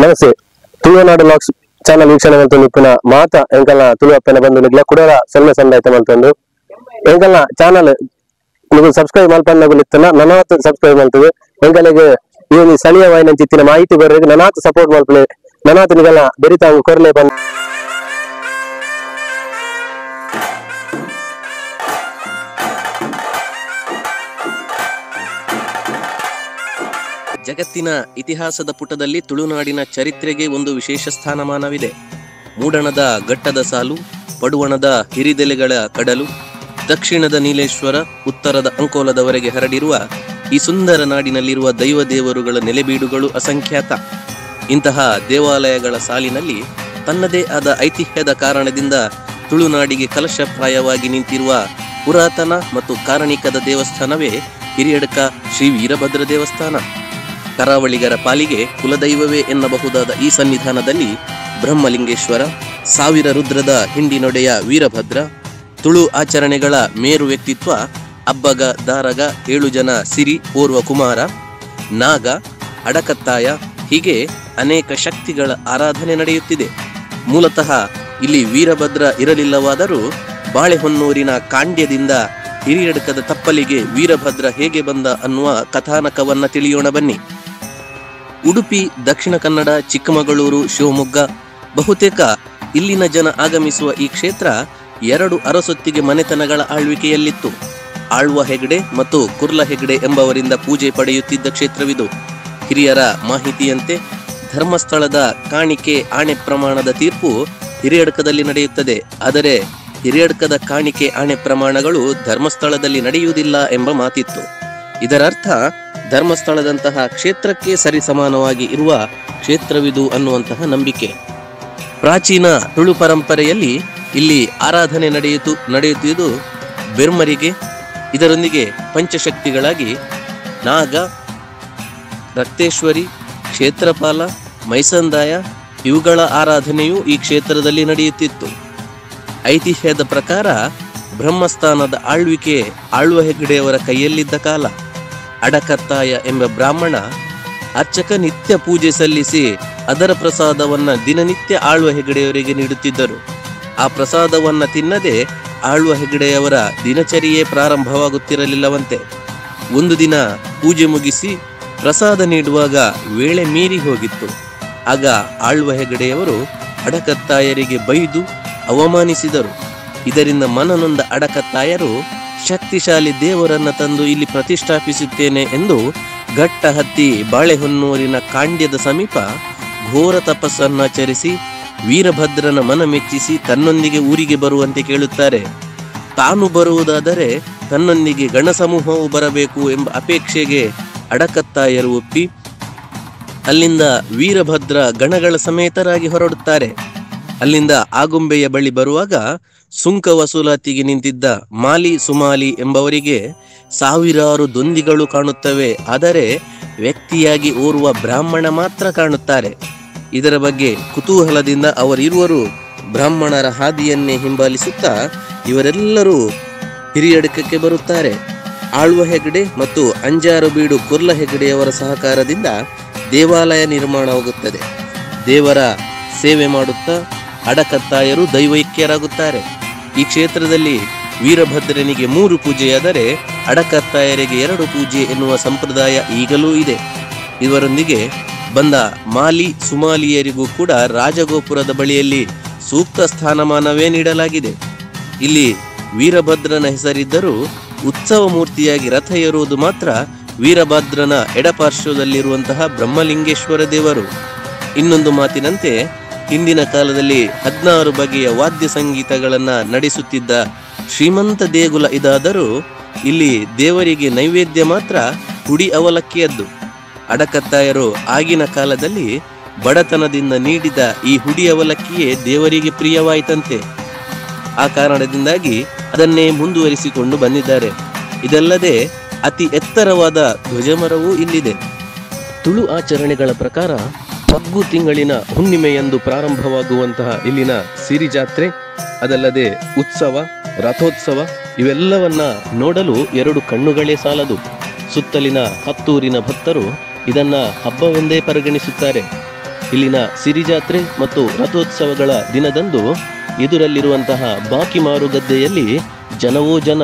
ನಮಸ್ತೆ. Tulunadu LOX channel ವೀಕ್ಷಣೆ ಮಾಡ್ಕೊಂಡು ಇಪ್ಪನ ಮಾತ ಎಂಕಲ್ನ ತುಳು ಅಪ್ಪನ ಬಂಧುಗಳಿಗ್ಲ ಕುಡಲ ಸೊಲ್ಮೆ ಸಂದಾಯ್ತ ಮಾಡ್ಕೊಂಡು ಎಂಕಲ್ನ ಚಾನಲ್ ನೀವು ಸಬ್ಸ್ಕ್ರೈಬ್ ಮಲ್ಪನ್ನಾಗುಲಿತ್ತನ ನನಾತ್ ಸಬ್ಸ್ಕ್ರೈಬ್ ಮಾಡ್ತದೆ ಎಂಕಲಿಗೆ ಈ ಸ್ಥಳೀಯ ವಾಹಿನಿ ಚಿತ್ತಿನ ಮಾಹಿತಿ ಬರೋರಿಗೆ ನನಾತ್ ಸಪೋರ್ಟ್ ಮಾಡ್ಕೊಳ್ಳಿ ನನಾತ್ ನಿಗಲ್ಲ ಬೆರಿತಾಂಗ್ ಕೊರ್ಲೆ ಬಂದ ಜಗತ್ತಿನ ಇತಿಹಾಸದ ಪುಟದಲ್ಲಿ ತುಳುನಾಡಿನ ಚರಿತ್ರೆಗೆ ಒಂದು ವಿಶೇಷ ಸ್ಥಾನಮಾನವಿದೆ. ಮೂಡಣದ ಘಟ್ಟದ ಸಾಲು, ಪಡುವಣದ ಹಿರಿದೆಲೆಗಳ ಕಡಲು, ದಕ್ಷಿಣದ ನೀಲೇಶ್ವರ, ಉತ್ತರದ ಅಂಕೋಲದವರೆಗೆ ಹರಡಿರುವ ಈ ಸುಂದರ ನಾಡಿನಲ್ಲಿರುವ ದೈವ ದೇವರುಗಳ ನೆಲೆಬೀಡುಗಳು ಅಸಂಖ್ಯಾತ. ಇಂತಹ ದೇವಾಲಯಗಳ ಸಾಲಿನಲ್ಲಿ ತನ್ನದೇ ಆದ ಐತಿಹ್ಯದ ಕಾರಣದಿಂದ ತುಳುನಾಡಿಗೆ ಕಲಶಪ್ರಾಯವಾಗಿ ನಿಂತಿರುವ ಪುರಾತನ ಮತ್ತು ಕಾರಣಿಕದ ದೇವಸ್ಥಾನವೇ ಹಿರಿಯಡ್ಕ ಶ್ರೀ ವೀರಭದ್ರ ದೇವಸ್ಥಾನ. ಕರಾವಳಿಗರ ಪಾಲಿಗೆ ಕುಲದೈವವೇ ಎನ್ನಬಹುದಾದ ಈ ಸನ್ನಿಧಾನದಲ್ಲಿ ಬ್ರಹ್ಮಲಿಂಗೇಶ್ವರ, ಸಾವಿರ ರುದ್ರದ ಹಿಂಡಿನೊಡೆಯ ವೀರಭದ್ರ, ತುಳು ಆಚರಣೆಗಳ ಮೇರು ವ್ಯಕ್ತಿತ್ವ ಅಬ್ಬಗ ದಾರಗ 7 ಜನ ಸಿರಿ ಓರ್ವ ಕುಮಾರ, ನಾಗ, ಅಡಕತ್ತಾಯ ಹೀಗೆ ಅನೇಕ ಶಕ್ತಿಗಳ ಆರಾಧನೆ ನಡೆಯುತ್ತಿದೆ. ಮೂಲತಃ ಇಲ್ಲಿ ವೀರಭದ್ರ ಇರಲಿಲ್ಲವಾದರೂ ಬಾಳೆಹೊನ್ನೂರಿನ ಕಾಂಡ್ಯದಿಂದ ಹಿರಿಯಡ್ಕದ ತಪ್ಪಲಿಗೆ ವೀರಭದ್ರ ಹೇಗೆ ಬಂದ ಅನ್ನುವ ಕಥಾನಕವನ್ನ ತಿಳಿಯೋಣ ಬನ್ನಿ. ಉಡುಪಿ, ದಕ್ಷಿಣ ಕನ್ನಡ, ಚಿಕ್ಕಮಗಳೂರು, ಶಿವಮೊಗ್ಗ ಬಹುತೇಕ ಇಲ್ಲಿನ ಜನ ಆಗಮಿಸುವ ಈ ಕ್ಷೇತ್ರ 2 ಅರಸೊತ್ತಿಗೆ ಮನೆತನಗಳ ಆಳ್ವಿಕೆಯಲ್ಲಿತ್ತು. ಆಳ್ವ ಹೆಗ್ಡೆ ಮತ್ತು ಕುರ್ಲ ಹೆಗ್ಡೆ ಎಂಬವರಿಂದ ಪೂಜೆ ಪಡೆಯುತ್ತಿದ್ದ ಕ್ಷೇತ್ರವಿದು. ಹಿರಿಯರ ಮಾಹಿತಿಯಂತೆ ಧರ್ಮಸ್ಥಳದ ಕಾಣಿಕೆ ಆಣೆ ಪ್ರಮಾಣದ ತೀರ್ಪು ಹಿರಿಯಡ್ಕದಲ್ಲಿ ನಡೆಯುತ್ತದೆ. ಆದರೆ ಹಿರಿಯಡ್ಕದ ಕಾಣಿಕೆ ಆಣೆ ಪ್ರಮಾಣಗಳು ಧರ್ಮಸ್ಥಳದಲ್ಲಿ ನಡೆಯುವುದಿಲ್ಲ ಎಂಬ ಮಾತಿತ್ತು. ಇದರರ್ಥ ಧರ್ಮಸ್ಥಳದಂತಹ ಕ್ಷೇತ್ರಕ್ಕೆ ಸರಿಸಮಾನವಾಗಿ ಇರುವ ಕ್ಷೇತ್ರವಿದು ಅನ್ನುವಂತಹ ನಂಬಿಕೆ. ಪ್ರಾಚೀನ ತುಳು ಪರಂಪರೆಯಲ್ಲಿ ಇಲ್ಲಿ ಆರಾಧನೆ ನಡೆಯುತ್ತಿದ್ದು ಬೆರ್ಮರಿಗೆ, ಇದರೊಂದಿಗೆ ಪಂಚಶಕ್ತಿಗಳಾಗಿ ನಾಗ, ರಕ್ತೇಶ್ವರಿ, ಕ್ಷೇತ್ರಪಾಲ, ಮೈಸಂದಾಯ ಇವುಗಳ ಆರಾಧನೆಯೂ ಈ ಕ್ಷೇತ್ರದಲ್ಲಿ ನಡೆಯುತ್ತಿತ್ತು. ಐತಿಹ್ಯದ ಪ್ರಕಾರ ಬ್ರಹ್ಮಸ್ಥಾನದ ಆಳ್ವಿಕೆ ಆಳ್ವ ಹೆಗ್ಡೆಯವರ ಕೈಯಲ್ಲಿದ್ದ ಕಾಲ. ಅಡಕತ್ತಾಯ ಎಂಬ ಬ್ರಾಹ್ಮಣ ಅರ್ಚಕ ನಿತ್ಯ ಪೂಜೆ ಸಲ್ಲಿಸಿ ಅದರ ಪ್ರಸಾದವನ್ನ ದಿನನಿತ್ಯ ಆಳ್ವ ಹೆಗ್ಡೆಯವರಿಗೆ ನೀಡುತ್ತಿದ್ದರು. ಆ ಪ್ರಸಾದವನ್ನ ತಿನ್ನದೆ ಆಳ್ವ ಹೆಗ್ಡೆಯವರ ದಿನಚರಿಯೇ ಪ್ರಾರಂಭವಾಗುತ್ತಿರಲಿಲ್ಲವಂತೆ. ಒಂದು ದಿನ ಪೂಜೆ ಮುಗಿಸಿ ಪ್ರಸಾದ ನೀಡುವಾಗ ವೇಳೆ ಮೀರಿ ಹೋಗಿತ್ತು. ಆಗ ಆಳ್ವ ಹೆಗ್ಡೆಯವರು ಅಡಕತ್ತಾಯರಿಗೆ ಬೈದು ಅವಮಾನಿಸಿದರು. ಇದರಿಂದ ಮನನೊಂದ ಅಡಕತ್ತಾಯರು ಶಕ್ತಿಶಾಲಿ ದೇವರನ್ನ ತಂದು ಇಲ್ಲಿ ಪ್ರತಿಷ್ಠಾಪಿಸುತ್ತೇನೆ ಎಂದು ಘಟ್ಟ ಹತ್ತಿ ಬಾಳೆಹೊನ್ನೂರಿನ ಕಾಂಡ್ಯದ ಸಮೀಪ ಘೋರ ತಪಸ್ಸನ್ನಾಚರಿಸಿ ವೀರಭದ್ರನ ಮನ ಮೆಚ್ಚಿಸಿ ತನ್ನೊಂದಿಗೆ ಊರಿಗೆ ಬರುವಂತೆ ಕೇಳುತ್ತಾರೆ. ತಾನು ಬರುವುದಾದರೆ ತನ್ನೊಂದಿಗೆ ಗಣಸಮೂಹವು ಬರಬೇಕು ಎಂಬ ಅಪೇಕ್ಷೆಗೆ ಅಡಕತ್ತಾಯರು ಒಪ್ಪಿ ಅಲ್ಲಿಂದ ವೀರಭದ್ರ ಗಣಗಳ ಸಮೇತರಾಗಿ ಹೊರಡುತ್ತಾರೆ. ಅಲ್ಲಿಂದ ಆಗುಂಬೆಯ ಬಳಿ ಬರುವಾಗ ಸುಂಕ ವಸೂಲಾತಿಗೆ ನಿಂತಿದ್ದ ಮಾಲಿ ಸುಮಾಲಿ ಎಂಬವರಿಗೆ ಸಾವಿರಾರು ದೊಂದಿಗಳು ಕಾಣುತ್ತವೆ. ಆದರೆ ವ್ಯಕ್ತಿಯಾಗಿ ಓರ್ವ ಬ್ರಾಹ್ಮಣ ಮಾತ್ರ ಕಾಣುತ್ತಾರೆ. ಇದರ ಬಗ್ಗೆ ಕುತೂಹಲದಿಂದ ಅವರಿರುವರು ಬ್ರಾಹ್ಮಣರ ಹಾದಿಯನ್ನೇ ಹಿಂಬಾಲಿಸುತ್ತಾ ಇವರೆಲ್ಲರೂ ಹಿರಿಯಡ್ಕಕ್ಕೆ ಬರುತ್ತಾರೆ. ಆಳ್ವ ಹೆಗ್ಡೆ ಮತ್ತು ಅಂಜಾರಬೀಡು ಕುರ್ಲ ಹೆಗ್ಡೆಯವರ ಸಹಕಾರದಿಂದ ದೇವಾಲಯ ನಿರ್ಮಾಣವಾಗುತ್ತದೆ. ದೇವರ ಸೇವೆ ಮಾಡುತ್ತಾ ಅಡಕತ್ತಾಯರು ದೈವೈಕ್ಯರಾಗುತ್ತಾರೆ. ಈ ಕ್ಷೇತ್ರದಲ್ಲಿ ವೀರಭದ್ರನಿಗೆ 3 ಪೂಜೆಯಾದರೆ ಅಡಕತ್ತಾಯರಿಗೆ 2 ಪೂಜೆ ಎನ್ನುವ ಸಂಪ್ರದಾಯ ಈಗಲೂ ಇದೆ. ಇವರೊಂದಿಗೆ ಬಂದ ಮಾಲಿ ಸುಮಾಲಿಯರಿಗೂ ಕೂಡ ರಾಜಗೋಪುರದ ಬಳಿಯಲ್ಲಿ ಸೂಕ್ತ ಸ್ಥಾನಮಾನವೇ ನೀಡಲಾಗಿದೆ. ಇಲ್ಲಿ ವೀರಭದ್ರನ ಹೆಸರಿದ್ದರೂ ಉತ್ಸವ ಮೂರ್ತಿಯಾಗಿ ರಥ ಏರುವುದು ಮಾತ್ರ ವೀರಭದ್ರನ ಎಡಪಾರ್ಶ್ವದಲ್ಲಿರುವಂತಹ ಬ್ರಹ್ಮಲಿಂಗೇಶ್ವರ ದೇವರು. ಇನ್ನೊಂದು ಮಾತಿನಂತೆ ಹಿಂದಿನ ಕಾಲದಲ್ಲಿ 16 ಬಗೆಯ ವಾದ್ಯ ಸಂಗೀತಗಳನ್ನ ನಡೆಸುತ್ತಿದ್ದ ಶ್ರೀಮಂತ ದೇಗುಲ ಇದಾದರೂ ಇಲ್ಲಿ ದೇವರಿಗೆ ನೈವೇದ್ಯ ಮಾತ್ರ ಹುಡಿ ಅವಲಕ್ಕಿಯದ್ದು. ಅಡಕತ್ತಾಯರು ಆಗಿನ ಕಾಲದಲ್ಲಿ ಬಡತನದಿಂದ ನೀಡಿದ ಈ ಹುಡಿ ಅವಲಕ್ಕಿಯೇ ದೇವರಿಗೆ ಪ್ರಿಯವಾಯಿತಂತೆ. ಆ ಕಾರಣದಿಂದಾಗಿ ಅದನ್ನೇ ಮುಂದುವರಿಸಿಕೊಂಡು ಬಂದಿದ್ದಾರೆ. ಇದಲ್ಲದೆ ಅತಿ ಎತ್ತರವಾದ ಧ್ವಜಮರವೂ ಇಲ್ಲಿದೆ. ತುಳು ಆಚರಣೆಗಳ ಪ್ರಕಾರ ಫಗ್ಗು ತಿಂಗಳಿನ ಹುಣ್ಣಿಮೆಯಂದು ಪ್ರಾರಂಭವಾಗುವಂತಹ ಇಲ್ಲಿನ ಸಿರಿ ಜಾತ್ರೆ, ಅದಲ್ಲದೆ ಉತ್ಸವ, ರಥೋತ್ಸವ ಇವೆಲ್ಲವನ್ನ ನೋಡಲು 2 ಕಣ್ಣುಗಳೇ ಸಾಲದು. ಸುತ್ತಲಿನ ಹತ್ತೂರಿನ ಭಕ್ತರು ಇದನ್ನ ಹಬ್ಬವೆಂದೇ ಪರಿಗಣಿಸುತ್ತಾರೆ. ಇಲ್ಲಿನ ಸಿರಿಜಾತ್ರೆ ಮತ್ತು ರಥೋತ್ಸವಗಳ ದಿನದಂದು ಎದುರಲ್ಲಿರುವಂತಹ ಬಾಕಿ ಮಾರುಗದ್ದೆಯಲ್ಲಿ ಜನವೋ ಜನ.